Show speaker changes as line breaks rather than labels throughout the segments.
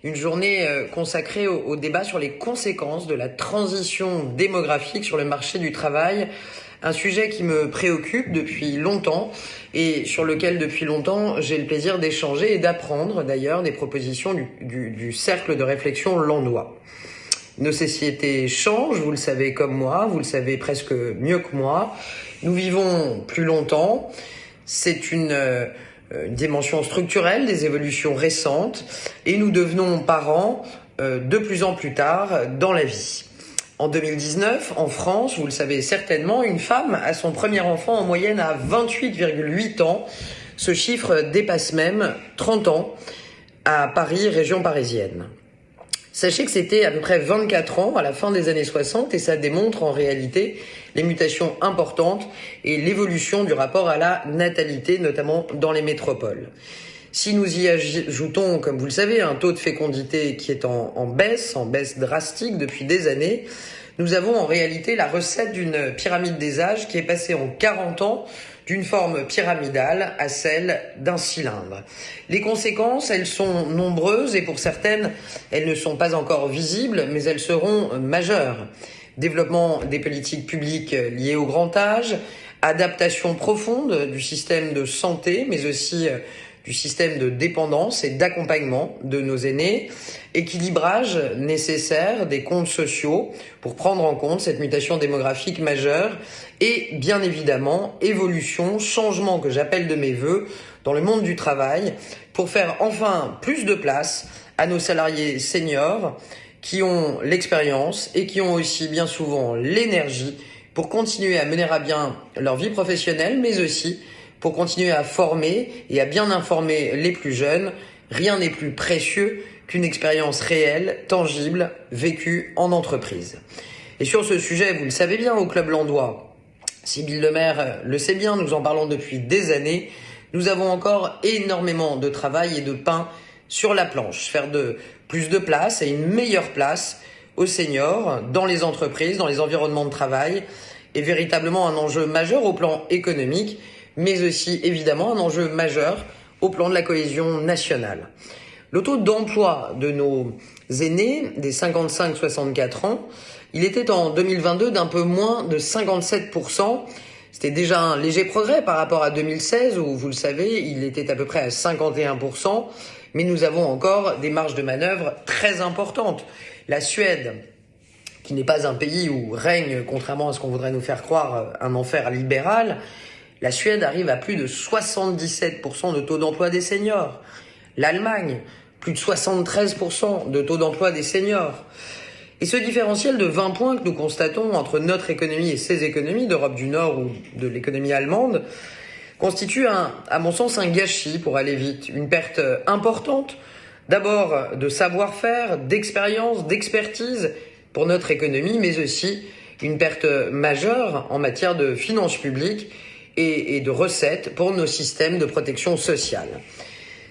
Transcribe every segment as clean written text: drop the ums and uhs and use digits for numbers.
une journée consacrée au débat sur les conséquences de la transition démographique sur le marché du travail. Un sujet qui me préoccupe depuis longtemps et sur lequel depuis longtemps j'ai le plaisir d'échanger et d'apprendre d'ailleurs des propositions du cercle de réflexion Landois. Nos sociétés changent, vous le savez comme moi, vous le savez presque mieux que moi. Nous vivons plus longtemps, c'est une dimension structurelle des évolutions récentes et nous devenons parents de plus en plus tard dans la vie. En 2019, en France, vous le savez certainement, une femme a son premier enfant en moyenne à 28,8 ans. Ce chiffre dépasse même 30 ans à Paris, région parisienne. Sachez que c'était à peu près 24 ans à la fin des années 60 et ça démontre en réalité les mutations importantes et l'évolution du rapport à la natalité, notamment dans les métropoles. Si nous y ajoutons, comme vous le savez, un taux de fécondité qui est en baisse drastique depuis des années, nous avons en réalité la recette d'une pyramide des âges qui est passée en 40 ans d'une forme pyramidale à celle d'un cylindre. Les conséquences, elles sont nombreuses et pour certaines, elles ne sont pas encore visibles, mais elles seront majeures. Développement des politiques publiques liées au grand âge, adaptation profonde du système de santé, mais aussi du système de dépendance et d'accompagnement de nos aînés, équilibrage nécessaire des comptes sociaux pour prendre en compte cette mutation démographique majeure et bien évidemment évolution, changement que j'appelle de mes vœux dans le monde du travail pour faire enfin plus de place à nos salariés seniors qui ont l'expérience et qui ont aussi bien souvent l'énergie pour continuer à mener à bien leur vie professionnelle mais aussi pour continuer à former et à bien informer les plus jeunes. Rien n'est plus précieux qu'une expérience réelle, tangible, vécue en entreprise. Et sur ce sujet, vous le savez bien au Club Landois, Sybille Lemaire le sait bien, nous en parlons depuis des années, nous avons encore énormément de travail et de pain sur la planche. Faire plus de place et une meilleure place aux seniors dans les entreprises, dans les environnements de travail est véritablement un enjeu majeur au plan économique, mais aussi évidemment un enjeu majeur au plan de la cohésion nationale. Le taux d'emploi de nos aînés des 55-64 ans, il était en 2022 d'un peu moins de 57%. C'était déjà un léger progrès par rapport à 2016 où, vous le savez, il était à peu près à 51%, mais nous avons encore des marges de manœuvre très importantes. La Suède, qui n'est pas un pays où règne, contrairement à ce qu'on voudrait nous faire croire, un enfer libéral, la Suède arrive à plus de 77% de taux d'emploi des seniors. L'Allemagne, plus de 73% de taux d'emploi des seniors. Et ce différentiel de 20 points que nous constatons entre notre économie et ces économies d'Europe du Nord ou de l'économie allemande constitue, à mon sens, un gâchis pour aller vite. Une perte importante, d'abord de savoir-faire, d'expérience, d'expertise pour notre économie, mais aussi une perte majeure en matière de finances publiques et de recettes pour nos systèmes de protection sociale.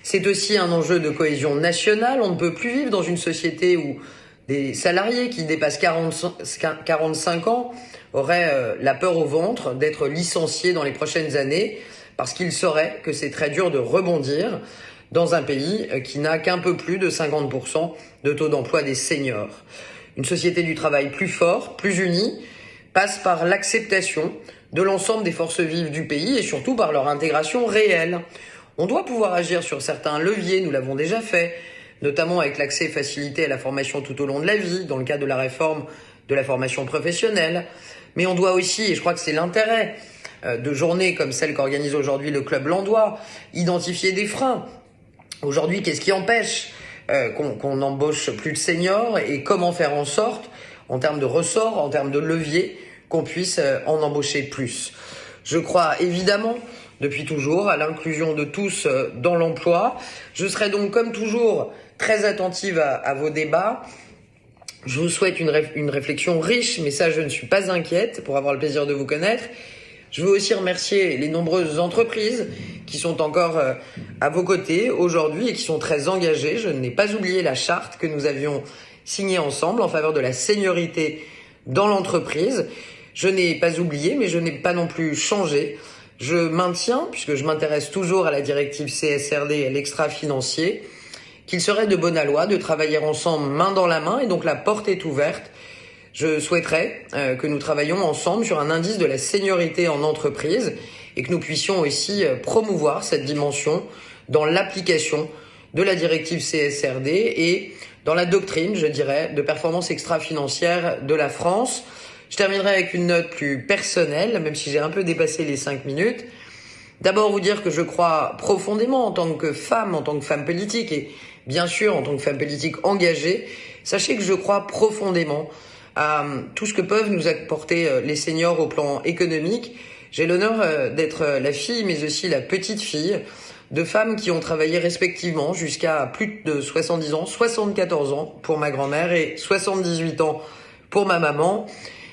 C'est aussi un enjeu de cohésion nationale. On ne peut plus vivre dans une société où des salariés qui dépassent 45 ans auraient la peur au ventre d'être licenciés dans les prochaines années parce qu'ils sauraient que c'est très dur de rebondir dans un pays qui n'a qu'un peu plus de 50% de taux d'emploi des seniors. Une société du travail plus forte, plus unie, passe par l'acceptation de l'ensemble des forces vives du pays et surtout par leur intégration réelle. On doit pouvoir agir sur certains leviers, nous l'avons déjà fait, notamment avec l'accès facilité à la formation tout au long de la vie, dans le cadre de la réforme de la formation professionnelle. Mais on doit aussi, et je crois que c'est l'intérêt de journées comme celle qu'organise aujourd'hui le Club Landois, identifier des freins. Aujourd'hui, qu'est-ce qui empêche qu'on embauche plus de seniors et comment faire en sorte, en termes de ressorts, en termes de leviers, qu'on puisse en embaucher plus. Je crois évidemment, depuis toujours, à l'inclusion de tous dans l'emploi. Je serai donc, comme toujours, très attentive à vos débats. Je vous souhaite une réflexion riche, mais ça, je ne suis pas inquiète pour avoir le plaisir de vous connaître. Je veux aussi remercier les nombreuses entreprises qui sont encore à vos côtés aujourd'hui et qui sont très engagées. Je n'ai pas oublié la charte que nous avions signée ensemble en faveur de la seniorité dans l'entreprise. Je n'ai pas oublié, mais je n'ai pas non plus changé. Je maintiens, puisque je m'intéresse toujours à la directive CSRD et à l'extra-financier, qu'il serait de bon aloi de travailler ensemble main dans la main, et donc la porte est ouverte. Je souhaiterais que nous travaillions ensemble sur un indice de la seniorité en entreprise et que nous puissions aussi promouvoir cette dimension dans l'application de la directive CSRD et dans la doctrine, je dirais, de performance extra-financière de la France. Je terminerai avec une note plus personnelle, même si j'ai un peu dépassé les 5 minutes. D'abord vous dire que je crois profondément en tant que femme politique et bien sûr en tant que femme politique engagée, sachez que je crois profondément à tout ce que peuvent nous apporter les seniors au plan économique. J'ai l'honneur d'être la fille mais aussi la petite fille de femmes qui ont travaillé respectivement jusqu'à plus de 70 ans, 74 ans pour ma grand-mère et 78 ans pour ma maman.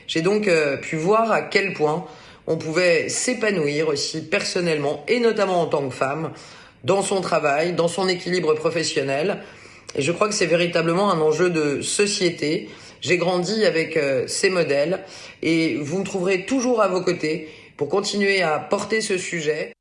J'ai donc pu voir à quel point on pouvait s'épanouir aussi personnellement et notamment en tant que femme dans son travail, dans son équilibre professionnel. Et je crois que c'est véritablement un enjeu de société. J'ai grandi avec ces modèles et vous me trouverez toujours à vos côtés pour continuer à porter ce sujet.